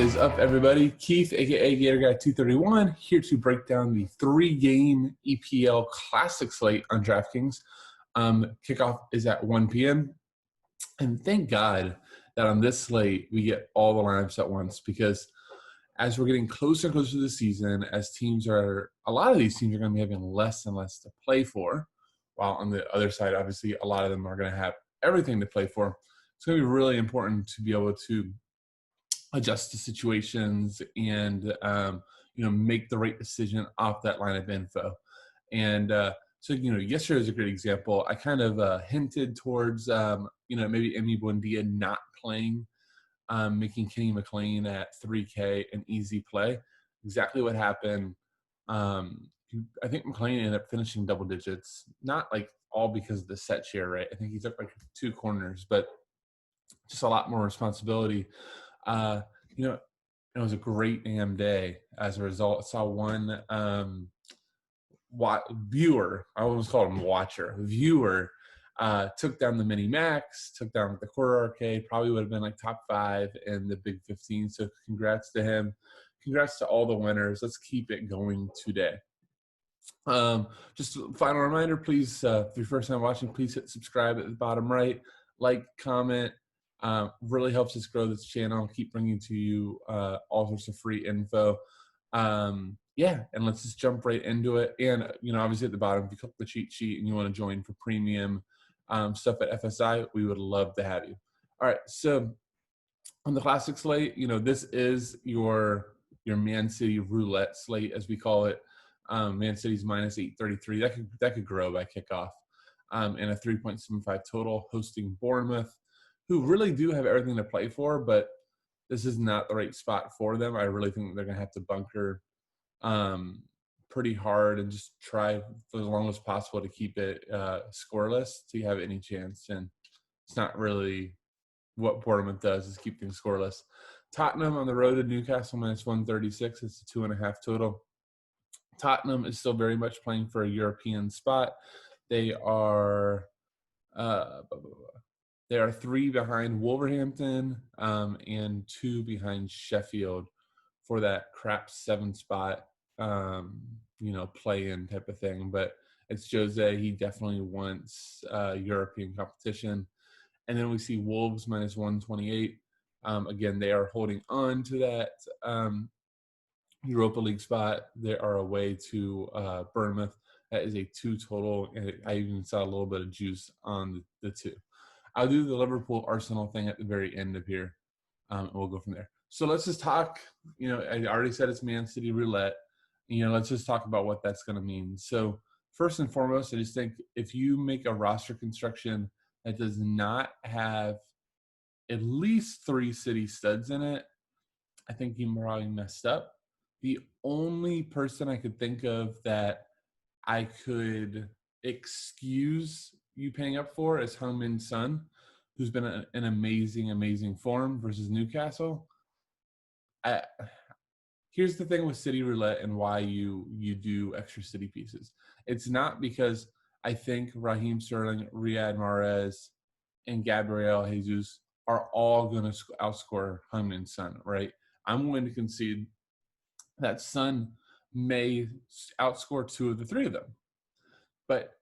is up, everybody? Keith, aka Gator Guy 231, here to break down the 3-game EPL Classic slate on Draftkings. Kickoff is at 1 p.m. And thank God that on this slate we get all the lineups at once, because as we're getting closer and closer to the season, as a lot of these teams are going to be having less and less to play for, while on the other side, obviously, a lot of them are going to have everything to play for. It's going to be really important to be able to adjust to situations and make the right decision off that lineup info. And so yesterday was a great example. I kind of hinted towards maybe Emi Buendia not playing, making Kenny McLean at 3K an easy play. Exactly what happened. I think McLean ended up finishing double digits, not like all because of the set share, right? I think he took like 2 corners, but just a lot more responsibility. It was a great AM day as a result. I saw one viewer, I almost called him watcher, viewer, took down the mini max, took down the quarter arcade, probably would have been like top 5 in the big 15. So congrats to him. Congrats to all the winners. Let's keep it going today. Just a final reminder, please, if you're first time watching, please hit subscribe at the bottom right, like, comment. Really helps us grow this channel, keep bringing to you all sorts of free info. And let's just jump right into it. And, obviously at the bottom, if you click the cheat sheet and you want to join for premium stuff at FSI, we would love to have you. All right, so on the classic slate, this is your Man City roulette slate, as we call it. Man City's minus 833. That could grow by kickoff. And a 3.75 total, hosting Bournemouth, who really do have everything to play for, but this is not the right spot for them. I really think they're going to have to bunker pretty hard and just try for as long as possible to keep it scoreless to have any chance. And it's not really what Bournemouth does, is keep things scoreless. Tottenham on the road to Newcastle, minus 136. It's a 2.5 total. Tottenham is still very much playing for a European spot. They are 3 behind Wolverhampton and 2 behind Sheffield for that crap 7 spot, play-in type of thing. But it's Jose. He definitely wants European competition. And then we see Wolves minus 128. Again, they are holding on to that Europa League spot. They are away to Bournemouth. That is a 2 total, and I even saw a little bit of juice on the 2. I'll do the Liverpool Arsenal thing at the very end of here, and we'll go from there. So let's just talk. I already said it's Man City roulette. Let's just talk about what that's going to mean. So first and foremost, I just think if you make a roster construction that does not have at least 3 City studs in it, I think you probably messed up. The only person I could think of that I could excuse you paying up for is Heung-min Son, who's been an amazing form versus Newcastle. Here's the thing with City Roulette and why you do extra City pieces. It's not because I think Raheem Sterling, Riyad Mahrez, and Gabriel Jesus are all going to outscore Heung-min Son, right? I'm going to concede that Son may outscore 2 of the 3 of them. But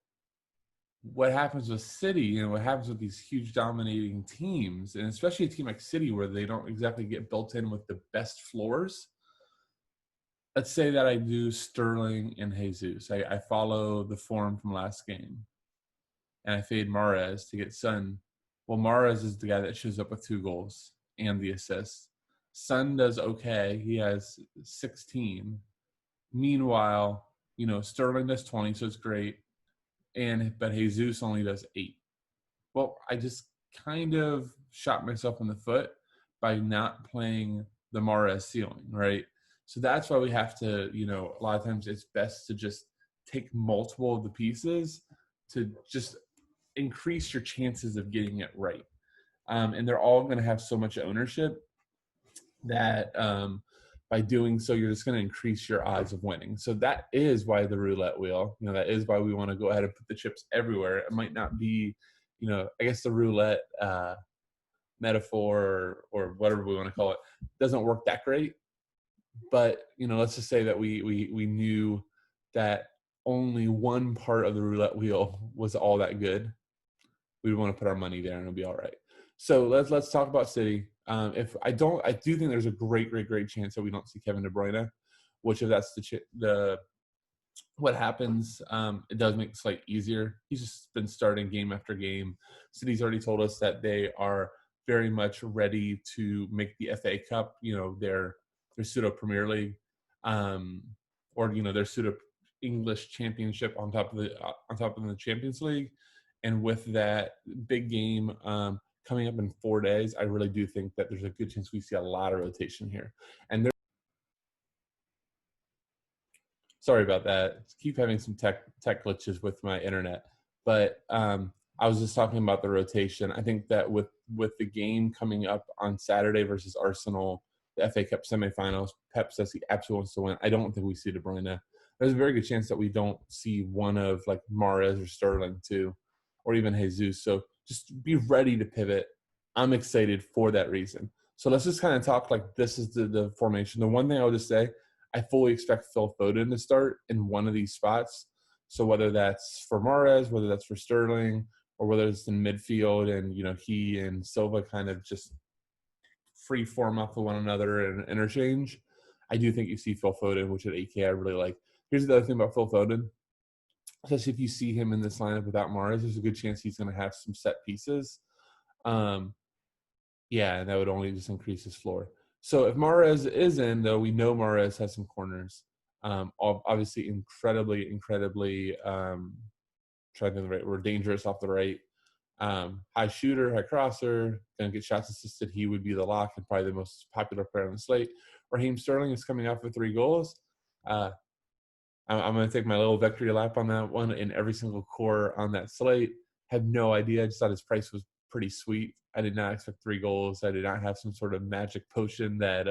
what happens with City, what happens with these huge dominating teams, and especially a team like City where they don't exactly get built in with the best floors. Let's say that I do Sterling and Jesus. I follow the form from last game, and I fade Mahrez to get Son. Well, Mahrez is the guy that shows up with 2 goals and the assist. Son does okay. He has 16. Meanwhile, Sterling does 20, so it's great. But Jesus only does 8. Well, I just kind of shot myself in the foot by not playing the Mahrez ceiling, right? So that's why we have to, a lot of times it's best to just take multiple of the pieces to just increase your chances of getting it right. And they're all going to have so much ownership that by doing so, you're just going to increase your odds of winning. So that is why the roulette wheel, that is why we want to go ahead and put the chips everywhere. It might not be, I guess the roulette metaphor or whatever we want to call it doesn't work that great. But let's just say that we knew that only one part of the roulette wheel was all that good. We would want to put our money there and it'll be all right. So let's talk about City. I do think there's a great chance that we don't see Kevin De Bruyne, which if that's the what happens, it does make the slate easier. He's just been starting game after game. City's already told us that they are very much ready to make the FA Cup, their pseudo Premier League, or their pseudo English Championship on top of the Champions League. And with that big game coming up in 4 days, I really do think that there's a good chance we see a lot of rotation here. And sorry about that. Keep having some tech glitches with my internet. But I was just talking about the rotation. I think that with the game coming up on Saturday versus Arsenal, the FA Cup semifinals, Pep says he absolutely wants to win. I don't think we see De Bruyne. There's a very good chance that we don't see one of like Mahrez or Sterling too, or even Jesus. So just be ready to pivot. I'm excited for that reason. So let's just kind of talk like this is the formation. The one thing I would just say, I fully expect Phil Foden to start in one of these spots. So whether that's for Mahrez, whether that's for Sterling, or whether it's in midfield and, he and Silva kind of just free form off of one another and interchange, I do think you see Phil Foden, which at 8K I really like. Here's the other thing about Phil Foden. Especially if you see him in this lineup without Mahrez, there's a good chance he's going to have some set pieces. And that would only just increase his floor. So if Mahrez is in, though, we know Mahrez has some corners. Obviously, incredibly, trying to the right. We're dangerous off the right. High shooter, high crosser, going to get shots assisted. He would be the lock and probably the most popular player on the slate. Raheem Sterling is coming off with 3 goals. I'm going to take my little victory lap on that one in every single core on that slate. Have no idea. I just thought his price was pretty sweet. I did not expect 3 goals. I did not have some sort of magic potion that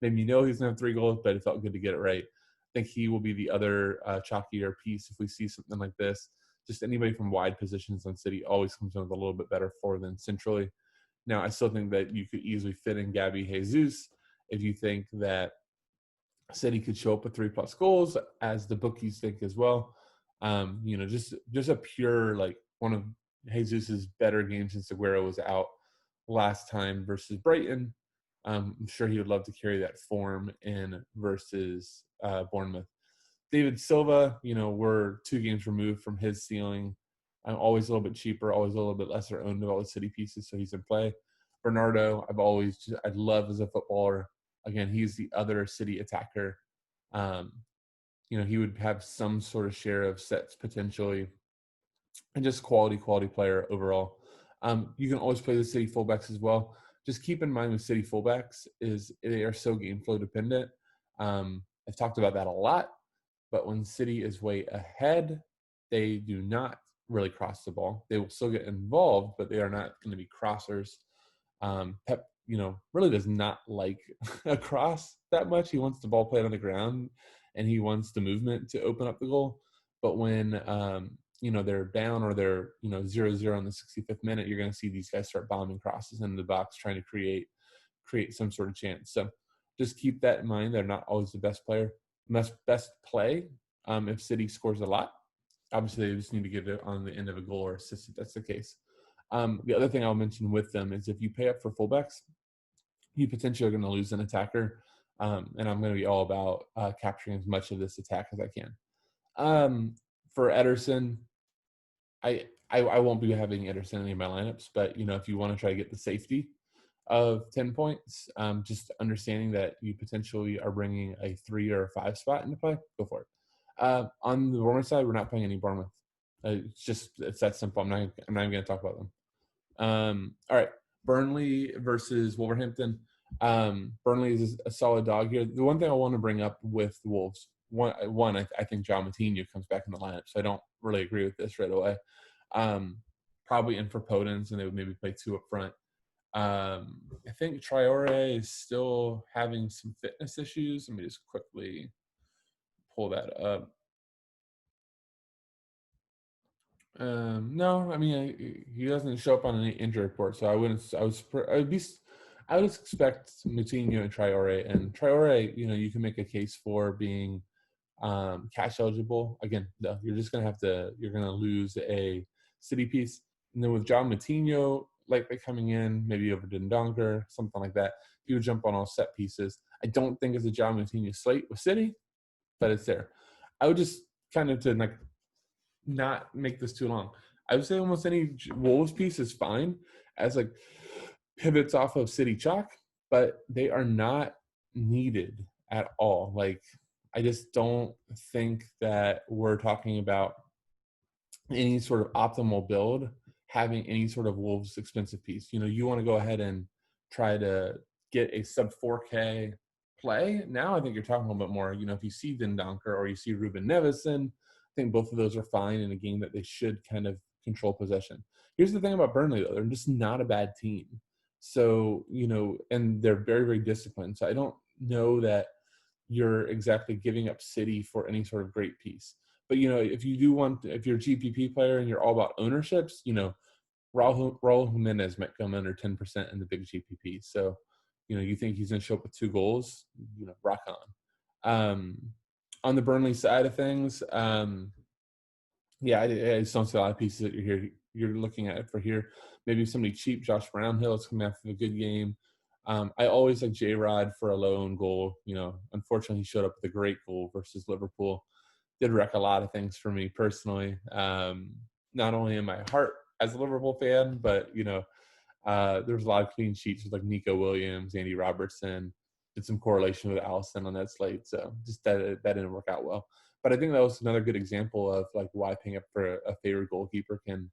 made me know he's going to have 3 goals, but it felt good to get it right. I think he will be the other chalkier piece if we see something like this. Just anybody from wide positions on City always comes in with a little bit better for than centrally. Now, I still think that you could easily fit in Gabby Jesus if you think that City could show up with 3+ goals, as the bookies think as well. Just a pure, like, one of Jesus's better games since Aguero was out last time versus Brighton. I'm sure he would love to carry that form in versus Bournemouth. David Silva, we're 2 games removed from his ceiling. I'm always a little bit cheaper, always a little bit lesser owned of all the City pieces, so he's in play. Bernardo, I'd love as a footballer. Again, he's the other City attacker. He would have some sort of share of sets potentially, and just quality player overall. You can always play the City fullbacks as well. Just keep in mind with City fullbacks is they are so game flow dependent. I've talked about that a lot, but when City is way ahead, they do not really cross the ball. They will still get involved, but they are not going to be crossers. Pep, really does not like a cross that much. He wants the ball played on the ground, and he wants the movement to open up the goal. But when they're down or they're 0-0 in the 65th minute, you're going to see these guys start bombing crosses into the box, trying to create some sort of chance. So just keep that in mind. They're not always the best play. If City scores a lot, obviously they just need to get it on the end of a goal or assist if that's the case. The other thing I'll mention with them is if you pay up for fullbacks, you potentially are going to lose an attacker, and I'm going to be all about capturing as much of this attack as I can. For Ederson, I won't be having Ederson in any of my lineups, but if you want to try to get the safety of 10 points, just understanding that you potentially are bringing a 3 or a 5 spot into play, go for it. On the Bournemouth side, we're not playing any Bournemouth. It's that simple. I'm not even going to talk about them. All right, Burnley versus Wolverhampton. Burnley is a solid dog here. The one thing I want to bring up with the Wolves, I think João Moutinho comes back in the lineup, so I don't really agree with this right away. Probably in for Podence, and they would maybe play 2 up front. I think Traore is still having some fitness issues. Let me just quickly pull that up. No, I mean he doesn't show up on any injury report, so I wouldn't. I would expect Moutinho and Traore. And Traore, you can make a case for being cash eligible. Again, no, you're gonna lose a city piece. And then with John Moutinho likely coming in, maybe over Dendonker, something like that, he would jump on all set pieces. I don't think it's a John Moutinho slate with City, but it's there. I would just kind of to like not make this too long. I would say almost any Wolves piece is fine as like pivots off of City chalk, but they are not needed at all. Like I just don't think that we're talking about any sort of optimal build having any sort of Wolves expensive piece. You want to go ahead and try to get a sub 4K play. Now I think you're talking a little bit more, if you see Dendonker or you see Ruben Neveson, I think both of those are fine in a game that they should kind of control possession. Here's the thing about Burnley, though. They're just not a bad team. So, and they're very, very disciplined. So I don't know that you're exactly giving up City for any sort of great piece. But, if you're a GPP player and you're all about ownerships, Raul Jimenez might come under 10% in the big GPP. So, you think he's going to show up with 2 goals, rock on. On the Burnley side of things, yeah, I just don't see a lot of pieces that you're looking at it for here. Maybe somebody cheap, Josh Brownhill is coming after a good game. I always like J-Rod for a low own goal. Unfortunately, he showed up with a great goal versus Liverpool. Did wreck a lot of things for me personally. Not only in my heart as a Liverpool fan, but there was a lot of clean sheets with like Nico Williams, Andy Robertson. Did some correlation with Allison on that slate, so just that didn't work out well. But I think that was another good example of like why paying up for a favorite goalkeeper can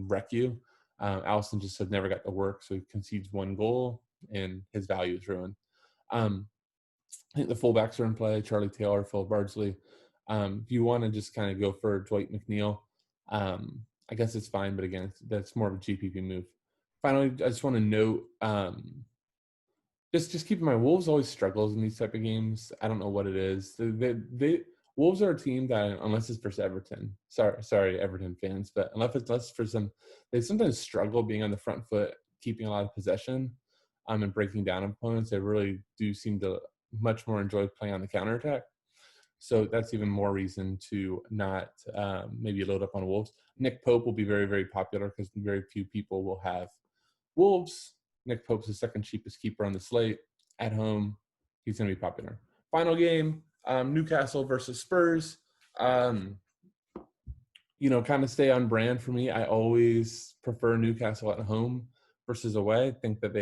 wreck you. Allison just had never got to work, so he concedes 1 goal and his value is ruined. I think the fullbacks are in play: Charlie Taylor, Phil Bardsley. If you want to just kind of go for Dwight McNeil, I guess it's fine, but again, that's more of a GPP move. Finally, I just want to note, just keep in mind, Wolves always struggles in these type of games. I don't know what it is. Wolves are a team that, unless it's versus Everton, sorry, Everton fans, but unless it's for some, they sometimes struggle being on the front foot, keeping a lot of possession, and breaking down opponents. They really do seem to much more enjoy playing on the counterattack. So that's even more reason to not maybe load up on Wolves. Nick Pope will be very, very popular because very few people will have Wolves. Nick Pope's the second cheapest keeper on the slate at home. He's going to be popular. Final game, Newcastle versus Spurs. Kind of stay on brand for me. I always prefer Newcastle at home versus away. I think that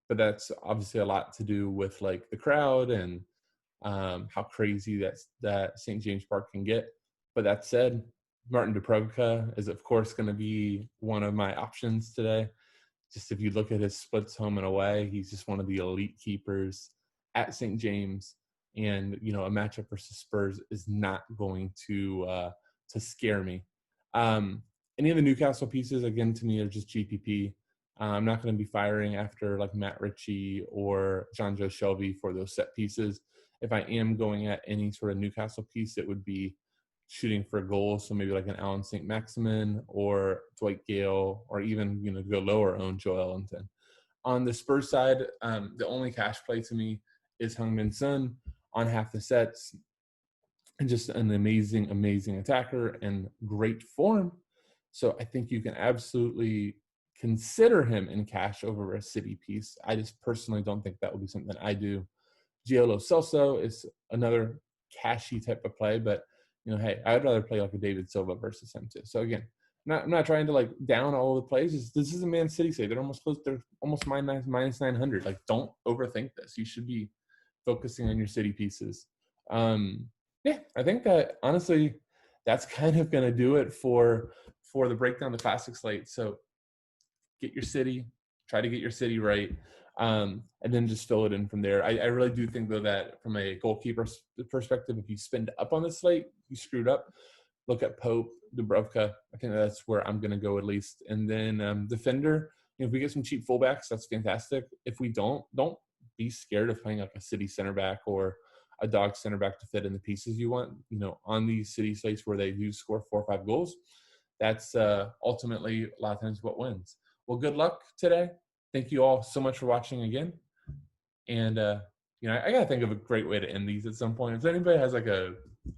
but that's obviously a lot to do with like the crowd and how crazy that St. James Park can get. But that said, Martin Dubravka is, of course, going to be one of my options today. Just if you look at his splits home and away, he's just one of the elite keepers at St. James. And, a matchup versus Spurs is not going to scare me. Any of the Newcastle pieces, again, to me, are just GPP. I'm not going to be firing after like Matt Ritchie or John Joe Shelby for those set pieces. If I am going at any sort of Newcastle piece, it would be shooting for goals. So maybe like an Alan St. Maximin or Dwight Gale, or even, go lower own Joe Ellington. On the Spurs side, the only cash play to me is Heung-min Son on half the sets, and just an amazing, amazing attacker and great form. So I think you can absolutely consider him in cash over a City piece. I just personally don't think that would be something I do. Gio Lo Celso is another cashy type of play, but hey, I'd rather play like a David Silva versus him too. So again, I'm not trying to like down all the plays. This is a Man City say. They're almost close. They're almost minus 900. Like, don't overthink this. You should be focusing on your City pieces. Yeah, I think that honestly, that's kind of going to do it for the breakdown of the classic slate. So get your City, try to get your City right, and then just fill it in from there. I really do think, though, that from a goalkeeper perspective, if you spend up on the slate, you screwed up. Look at Pope, Dubravka. I think that's where I'm going to go at least. And then defender, if we get some cheap fullbacks, that's fantastic. If we don't be scared of playing like a City center back or a dog center back to fit in the pieces you want, on these city slates where they do score 4 or 5 goals. That's ultimately a lot of times what wins. Well, good luck today. Thank you all so much for watching again. And, I got to think of a great way to end these at some point. If anybody has like a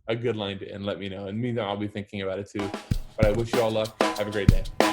good line to end, let me know. And meanwhile, I'll be thinking about it too. But I wish you all luck. Have a great day.